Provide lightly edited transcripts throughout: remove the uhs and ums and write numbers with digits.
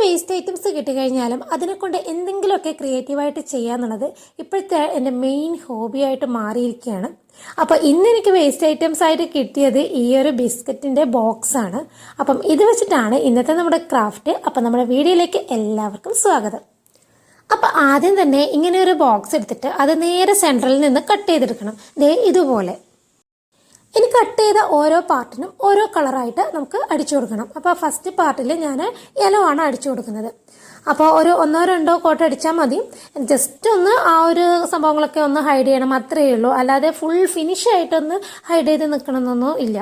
Waste items കിട്ടിക്കഴിഞ്ഞാലും അതിനെക്കൊണ്ട് എന്തെങ്കിലുമൊക്കെ ക്രിയേറ്റീവായിട്ട് ചെയ്യാന്നുള്ളത് ഇപ്പോഴത്തെ എൻ്റെ മെയിൻ ഹോബിയായിട്ട് മാറിയിരിക്കുകയാണ്. അപ്പോൾ ഇന്ന് എനിക്ക് വേസ്റ്റ് ഐറ്റംസ് ആയിട്ട് കിട്ടിയത് ഈ ഒരു ബിസ്ക്കറ്റിൻ്റെ ബോക്സാണ്. അപ്പം ഇത് വെച്ചിട്ടാണ് ഇന്നത്തെ നമ്മുടെ ക്രാഫ്റ്റ്. അപ്പം നമ്മുടെ വീഡിയോയിലേക്ക് എല്ലാവർക്കും സ്വാഗതം. അപ്പോൾ ആദ്യം തന്നെ ഇങ്ങനെ ഒരു ബോക്സ് എടുത്തിട്ട് അത് നേരെ സെൻട്രലിൽ നിന്ന് കട്ട് ചെയ്തെടുക്കണം. ഇതുപോലെ. ഇനി കട്ട് ചെയ്ത ഓരോ പാർട്ടിനും ഓരോ കളറായിട്ട് നമുക്ക് അടിച്ചു കൊടുക്കണം. അപ്പോൾ ഫസ്റ്റ് പാർട്ടിൽ ഞാൻ യെല്ലോ ആണ് അടിച്ചു കൊടുക്കുന്നത്. അപ്പോൾ ഒരു 1-2 കോട്ട് അടിച്ചാൽ മതി. ജസ്റ്റ് ഒന്ന് ആ ഒരു സംഭവങ്ങളൊക്കെ ഒന്ന് ഹൈഡ് ചെയ്യണം, അത്രയേ ഉള്ളൂ. അല്ലാതെ ഫുൾ ഫിനിഷ് ആയിട്ടൊന്ന് ഹൈഡ് ചെയ്ത് നിൽക്കണമെന്നൊന്നും ഇല്ല,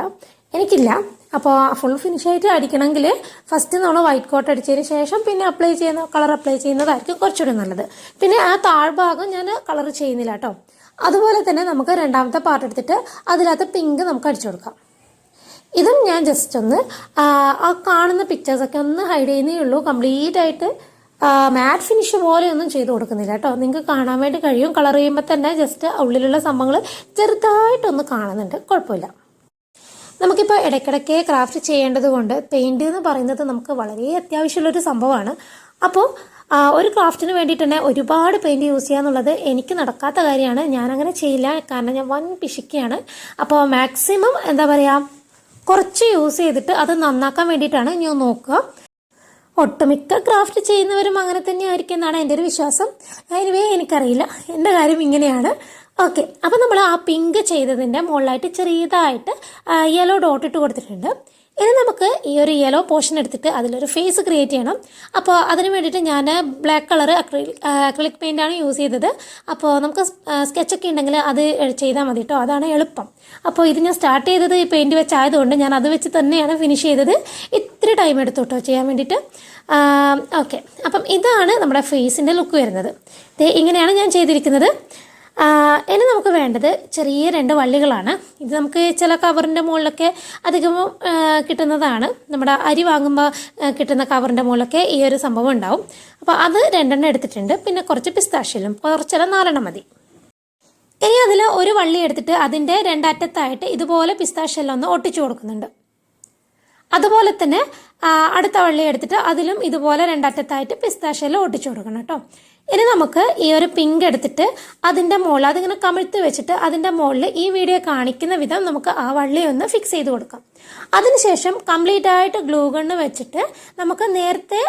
എനിക്കില്ല. അപ്പോൾ ഫുൾ ഫിനിഷായിട്ട് അടിക്കണമെങ്കിൽ ഫസ്റ്റ് നമ്മൾ വൈറ്റ് കോട്ട് അടിച്ചതിന് ശേഷം പിന്നെ കളർ അപ്ലൈ ചെയ്യുന്നതായിരിക്കും കുറച്ചുകൂടി നല്ലത്. പിന്നെ ആ താഴ്ഭാഗം ഞാൻ കളർ ചെയ്യുന്നില്ല കേട്ടോ. അതുപോലെ തന്നെ നമുക്ക് രണ്ടാമത്തെ പാർട്ട് എടുത്തിട്ട് അതിനകത്ത് പിങ്ക് നമുക്ക് അടിച്ചു കൊടുക്കാം. ഇതും ഞാൻ ജസ്റ്റ് ഒന്ന് ആ കാണുന്ന പിക്ചേഴ്സൊക്കെ ഒന്ന് ഹൈഡ് ചെയ്യുന്നേ ഉള്ളൂ. കംപ്ലീറ്റ് ആയിട്ട് മാറ്റ് ഫിനിഷ് പോലെ ഒന്നും ചെയ്ത് കൊടുക്കുന്നില്ല കേട്ടോ. നിങ്ങൾക്ക് കാണാൻ വേണ്ടി കഴിയും. കളർ ചെയ്യുമ്പോൾ തന്നെ ജസ്റ്റ് ഉള്ളിലുള്ള സംഭവങ്ങൾ ചെറുതായിട്ടൊന്ന് കാണുന്നുണ്ട്, കുഴപ്പമില്ല. നമുക്കിപ്പോൾ ഇടയ്ക്കിടയ്ക്ക് ക്രാഫ്റ്റ് ചെയ്യേണ്ടത് കൊണ്ട് പെയിൻറ് എന്ന് പറയുന്നത് നമുക്ക് വളരെ അത്യാവശ്യമുള്ളൊരു സംഭവമാണ്. അപ്പോൾ ഒരു ക്രാഫ്റ്റിന് വേണ്ടിയിട്ട് തന്നെ ഒരുപാട് പെയിൻറ് യൂസ് ചെയ്യുക എന്നുള്ളത് എനിക്ക് നടക്കാത്ത കാര്യമാണ്. ഞാനങ്ങനെ ചെയ്യില്ല, കാരണം ഞാൻ വൻ പിശുക്കിയാണ്. അപ്പോൾ മാക്സിമം എന്താ പറയുക, കുറച്ച് യൂസ് ചെയ്തിട്ട് അത് നന്നാക്കാൻ വേണ്ടിയിട്ടാണ് ഞാൻ നോക്കുക. ഒട്ടുമിക്ക ക്രാഫ്റ്റ് ചെയ്യുന്നവരും അങ്ങനെ തന്നെ ആയിരിക്കും എന്നാണ് എൻ്റെ ഒരു വിശ്വാസം. എനിവേ എനിക്കറിയില്ല, എൻ്റെ കാര്യം ഇങ്ങനെയാണ്. ഓക്കെ, അപ്പം നമ്മൾ ആ പിങ്ക് ചെയ്തതിൻ്റെ മുകളിലായിട്ട് ചെറിയതായിട്ട് യെല്ലോ ഡോട്ട് ഇട്ട് കൊടുത്തിട്ടുണ്ട്. ഇനി നമുക്ക് ഈ ഒരു യെല്ലോ പോർഷൻ എടുത്തിട്ട് അതിലൊരു ഫേസ് ക്രിയേറ്റ് ചെയ്യണം. അപ്പോൾ അതിന് വേണ്ടിയിട്ട് ഞാൻ ബ്ലാക്ക് കളർ അക്രിലിക് പെയിൻ്റാണ് യൂസ് ചെയ്തത്. അപ്പോൾ നമുക്ക് സ്കെച്ചൊക്കെ ഉണ്ടെങ്കിൽ അത് ചെയ്താൽ മതി കേട്ടോ, അതാണ് എളുപ്പം. അപ്പോൾ ഇത് ഞാൻ സ്റ്റാർട്ട് ചെയ്തത് ഈ പെയിൻറ്റ് വെച്ചായതുകൊണ്ട് ഞാൻ അത് വെച്ച് തന്നെയാണ് ഫിനിഷ് ചെയ്തത്. ഇത്തിരി ടൈം എടുത്തു കേട്ടോ ചെയ്യാൻ വേണ്ടിയിട്ട്. ഓക്കെ, അപ്പം ഇതാണ് നമ്മുടെ ഫേസിൻ്റെ ലുക്ക് വരുന്നത്. ഇങ്ങനെയാണ് ഞാൻ ചെയ്തിരിക്കുന്നത്. ഇനി നമുക്ക് വേണ്ടത് ചെറിയ 2 വള്ളികളാണ്. ഇത് നമുക്ക് ചില കവറിൻ്റെ മുകളിലൊക്കെ അധികവും കിട്ടുന്നതാണ്. നമ്മുടെ അരി വാങ്ങുമ്പോൾ കിട്ടുന്ന കവറിൻ്റെ മുകളിലൊക്കെ ഈ ഒരു സംഭവം ഉണ്ടാവും. അപ്പോൾ അത് 2 എടുത്തിട്ടുണ്ട്. പിന്നെ കുറച്ച് പിസ്താഷ്യലും, കുറച്ചെല്ലാം 4 മതി. ഇനി അതിൽ ഒരു വള്ളി എടുത്തിട്ട് അതിൻ്റെ 2 അറ്റത്തായിട്ട് ഇതുപോലെ പിസ്താഷ്യലൊന്ന് ഒട്ടിച്ചു കൊടുക്കുന്നുണ്ട്. അതുപോലെ തന്നെ അടുത്ത വള്ളി എടുത്തിട്ട് അതിലും ഇതുപോലെ 2 അറ്റത്തായിട്ട് പിസ്താഷ്യല ഒട്ടിച്ചു കൊടുക്കണം കേട്ടോ. ഇനി നമുക്ക് ഈ ഒരു പിങ്ക് എടുത്തിട്ട് അതിൻ്റെ മുകളിൽ അതിങ്ങനെ കമിഴ്ത്തി വെച്ചിട്ട് അതിൻ്റെ മുകളിൽ ഈ വീഡിയോ കാണിക്കുന്ന വിധം നമുക്ക് ആ വള്ളി ഒന്ന് ഫിക്സ് ചെയ്ത് കൊടുക്കാം. അതിനുശേഷം കംപ്ലീറ്റ് ആയിട്ട് ഗ്ലൂ ഗണ്ണ് വെച്ചിട്ട് നമുക്ക് നേരത്തെ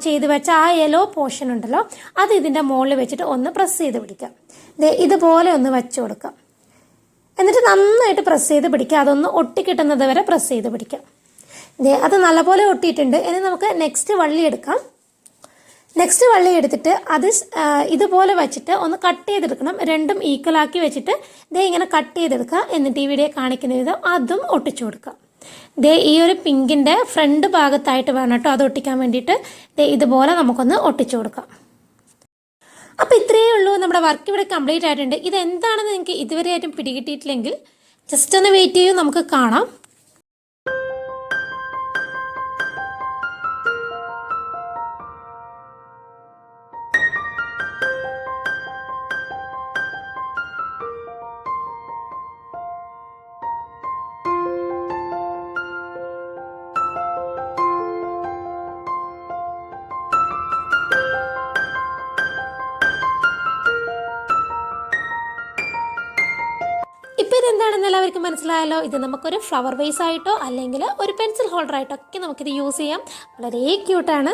ചെയ്ത് വെച്ച ആ യെല്ലോ പോർഷൻ ഉണ്ടല്ലോ, അത് ഇതിൻ്റെ മുകളിൽ വെച്ചിട്ട് ഒന്ന് പ്രസ് ചെയ്ത് പിടിക്കാം. ഇതുപോലെ ഒന്ന് വെച്ച് കൊടുക്കാം. എന്നിട്ട് നന്നായിട്ട് പ്രസ് ചെയ്ത് പിടിക്കുക. അതൊന്ന് ഒട്ടിക്കിട്ടുന്നത് വരെ പ്രസ് ചെയ്ത് പിടിക്കാം. അത് നല്ലപോലെ ഒട്ടിയിട്ടുണ്ട്. ഇനി നമുക്ക് നെക്സ്റ്റ് വള്ളി എടുക്കാം. നെക്സ്റ്റ് വള്ളി എടുത്തിട്ട് അത് ഇതുപോലെ വെച്ചിട്ട് ഒന്ന് കട്ട് ചെയ്തെടുക്കണം. 2ഉം ഈക്വലാക്കി വെച്ചിട്ട് ഇങ്ങനെ കട്ട് ചെയ്തെടുക്കുക. എന്നിട്ട് ഈ വീഡിയോ കാണിക്കുന്ന വിധം അതും ഒട്ടിച്ചു കൊടുക്കുക. ഈ ഒരു പിങ്കിൻ്റെ ഫ്രണ്ട് ഭാഗത്തായിട്ട് വേണം കേട്ടോ അത് ഒട്ടിക്കാൻ വേണ്ടിയിട്ട്. ഇതുപോലെ നമുക്കൊന്ന് ഒട്ടിച്ചു കൊടുക്കാം. അപ്പോൾ ഇത്രയേ ഉള്ളൂ, നമ്മുടെ വർക്ക് ഇവിടെ കംപ്ലീറ്റ് ആയിട്ടുണ്ട്. ഇതെന്താണെന്ന് നിങ്ങൾക്ക് ഇതുവരെയായിട്ടും പിടികിട്ടിയിട്ടില്ലെങ്കിൽ ജസ്റ്റ് ഒന്ന് വെയിറ്റ് ചെയ്യൂ, നമുക്ക് കാണാം. ഇപ്പോൾ ഇതെന്താണെന്ന് എല്ലാവർക്കും മനസ്സിലായല്ലോ. ഇത് നമുക്കൊരു ഫ്ലവർ വേസ് ആയിട്ടോ അല്ലെങ്കിൽ ഒരു പെൻസിൽ ഹോൾഡർ ആയിട്ടോ ഒക്കെ നമുക്കിത് യൂസ് ചെയ്യാം. വളരെ ക്യൂട്ടാണ്.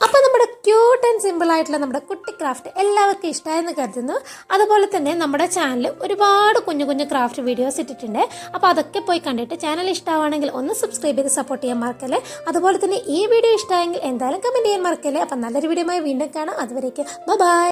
അപ്പോൾ നമ്മുടെ ക്യൂട്ട് ആൻഡ് സിമ്പിൾ ആയിട്ടുള്ള നമ്മുടെ കുട്ടി ക്രാഫ്റ്റ് എല്ലാവർക്കും ഇഷ്ടമായെന്ന് കരുതുന്നു. അതുപോലെ തന്നെ നമ്മുടെ ചാനലിൽ ഒരുപാട് കുഞ്ഞു കുഞ്ഞു ക്രാഫ്റ്റ് വീഡിയോസ് ഇട്ടിട്ടുണ്ട്. അപ്പോൾ അതൊക്കെ പോയി കണ്ടിട്ട് ചാനൽ ഇഷ്ടമാണെങ്കിൽ ഒന്ന് സബ്സ്ക്രൈബ് ചെയ്ത് സപ്പോർട്ട് ചെയ്യാൻ മറക്കല്ലേ. അതുപോലെ തന്നെ ഈ വീഡിയോ ഇഷ്ടമായെങ്കിൽ എന്തായാലും കമൻറ്റ് ചെയ്യാൻ മറക്കല്ലേ. അപ്പം നല്ലൊരു വീഡിയോയുമായി വീണ്ടും കാണാം. അതുവരേക്ക് ബൈ.